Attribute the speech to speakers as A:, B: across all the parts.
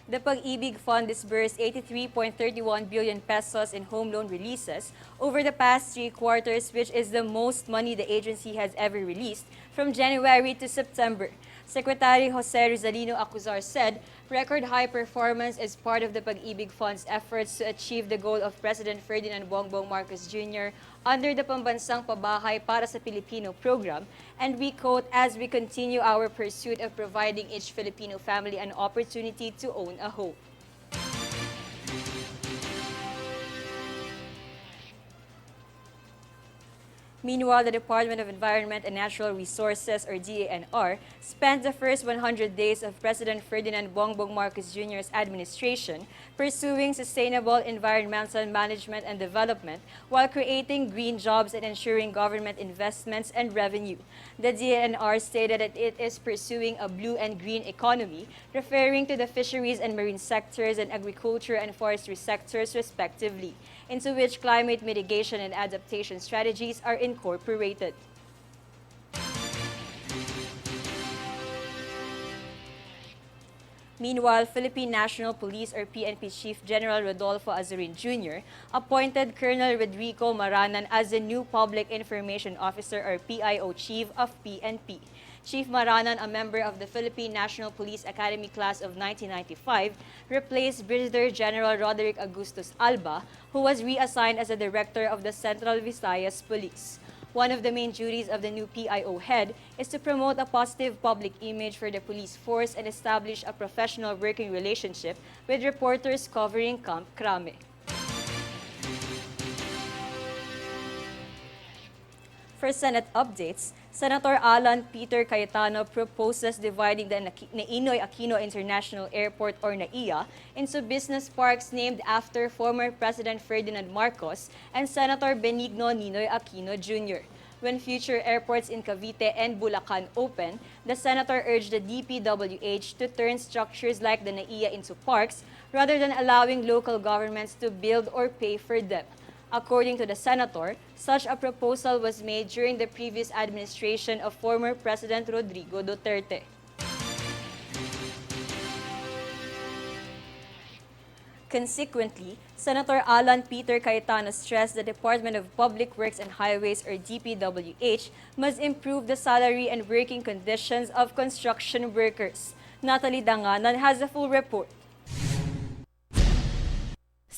A: The Pag-ibig Fund disbursed 83.31 billion pesos in home loan releases over the past 3 quarters, which is the most money the agency has ever released from January to September. Secretary Jose Rizalino Acuzar said record high performance is part of the Pag-ibig Fund's efforts to achieve the goal of President Ferdinand Bongbong Marcos Jr. under the Pambansang Pabahay para sa Pilipino program, and we quote, as we continue our pursuit of providing each Filipino family an opportunity to own a home. Meanwhile, the Department of Environment and Natural Resources, or DANR, spent the first 100 days of President Ferdinand Bongbong Marcos Jr.'s administration pursuing sustainable environmental management and development while creating green jobs and ensuring government investments and revenue. The DANR stated that it is pursuing a blue and green economy, referring to the fisheries and marine sectors and agriculture and forestry sectors respectively, into which climate mitigation and adaptation strategies are incorporated. Meanwhile, Philippine National Police or PNP Chief General Rodolfo Azurin Jr. appointed Colonel Rodrigo Maranan as the new Public Information Officer or PIO Chief of PNP. Chief Maranan, a member of the Philippine National Police Academy class of 1995, replaced Brigadier General Roderick Augustus Alba, who was reassigned as the Director of the Central Visayas Police. One of the main duties of the new PIO head is to promote a positive public image for the police force and establish a professional working relationship with reporters covering Camp Crame. For Senate updates, Senator Alan Peter Cayetano proposes dividing the Ninoy Aquino International Airport or NAIA into business parks named after former President Ferdinand Marcos and Senator Benigno Ninoy Aquino Jr. When future airports in Cavite and Bulacan open, the senator urged the DPWH to turn structures like the NAIA into parks rather than allowing local governments to build or pay for them. According to the senator, such a proposal was made during the previous administration of former President Rodrigo Duterte. Consequently, Senator Alan Peter Cayetano stressed the Department of Public Works and Highways or DPWH must improve the salary and working conditions of construction workers. Natalie Danganan has a full report.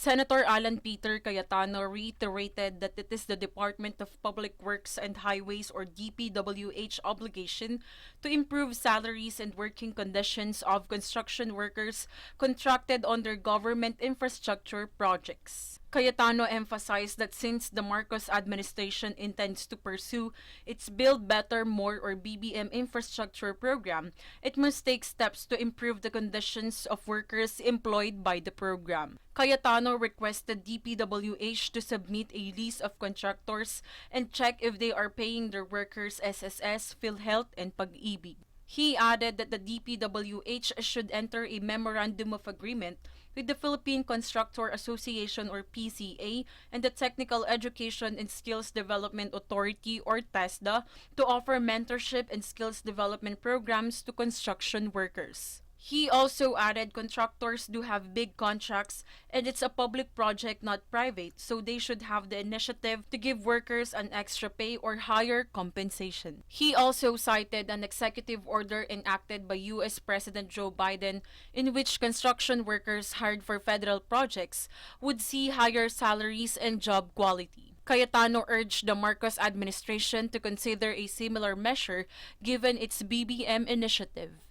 B: Senator Alan Peter Cayetano reiterated that it is the Department of Public Works and Highways or DPWH obligation to improve salaries and working conditions of construction workers contracted under government infrastructure projects. Cayetano emphasized that since the Marcos administration intends to pursue its Build Better More or BBM infrastructure program, it must take steps to improve the conditions of workers employed by the program. Cayetano requested DPWH to submit a list of contractors and check if they are paying their workers SSS, PhilHealth, and Pag-ibig. He added that the DPWH should enter a Memorandum of Agreement with the Philippine Constructor Association or PCA and the Technical Education and Skills Development Authority or TESDA to offer mentorship and skills development programs to construction workers. He also added contractors do have big contracts and it's a public project, not private, so they should have the initiative to give workers an extra pay or higher compensation. He also cited an executive order enacted by U.S. President Joe Biden in which construction workers hired for federal projects would see higher salaries and job quality. Cayetano urged the Marcos administration to consider a similar measure given its BBM initiative.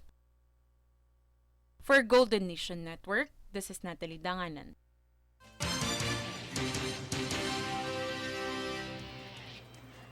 B: For Golden Nation Network, this is Natalie Danganan.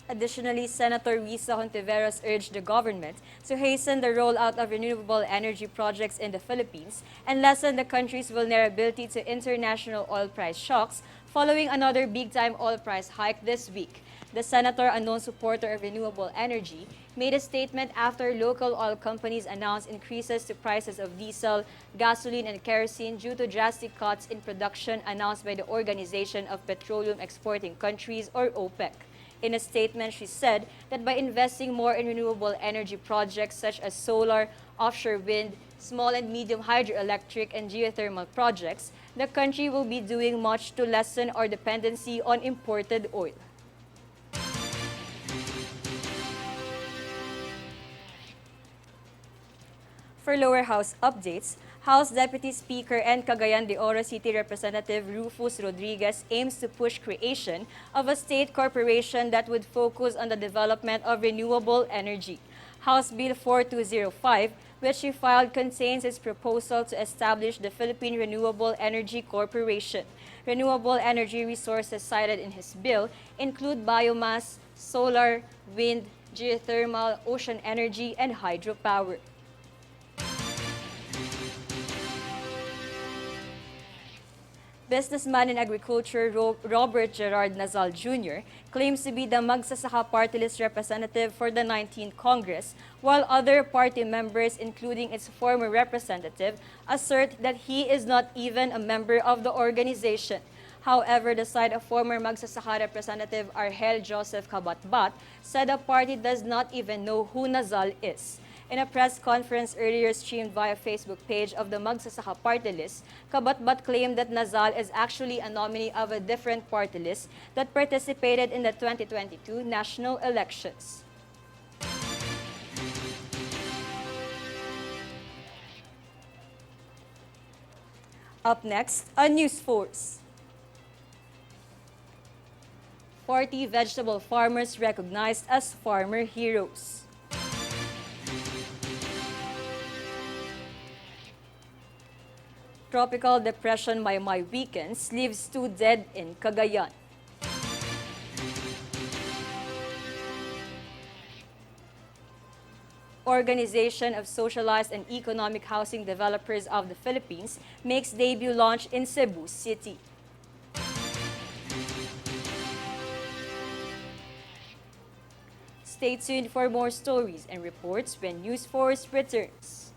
A: Additionally, Senator Risa Hontiveros urged the government to hasten the rollout of renewable energy projects in the Philippines and lessen the country's vulnerability to international oil price shocks following another big-time oil price hike this week. The senator, a known supporter of renewable energy, made a statement after local oil companies announced increases to prices of diesel, gasoline, and kerosene due to drastic cuts in production announced by the Organization of Petroleum Exporting Countries or OPEC. In a statement, she said that by investing more in renewable energy projects such as solar, offshore wind, small and medium hydroelectric and geothermal projects, the country will be doing much to lessen our dependency on imported oil. For lower house updates, House Deputy Speaker and Cagayan de Oro City Representative Rufus Rodriguez aims to push creation of a state corporation that would focus on the development of renewable energy. House Bill 4205, which he filed, contains its proposal to establish the Philippine Renewable Energy Corporation. Renewable energy resources cited in his bill include biomass, solar, wind, geothermal, ocean energy, and hydropower. Businessman in agriculture Robert Gerard Nazal Jr. claims to be the Magsasaka Party List representative for the 19th Congress, while other party members, including its former representative, assert that he is not even a member of the organization. However, the side of former Magsasaka Representative Argel Joseph Kabatbat said the party does not even know who Nazal is. In a press conference earlier streamed via Facebook page of the Magsasaka Party List, Kabatbat claimed that Nazal is actually a nominee of a different party list that participated in the 2022 national elections. Up next, a news force. 40 vegetable farmers recognized as farmer heroes. Tropical Depression Maymay weekends leaves 2 dead in Cagayan. Organization of Socialized and Economic Housing Developers of the Philippines makes debut launch in Cebu City. Stay tuned for more stories and reports when News Force returns.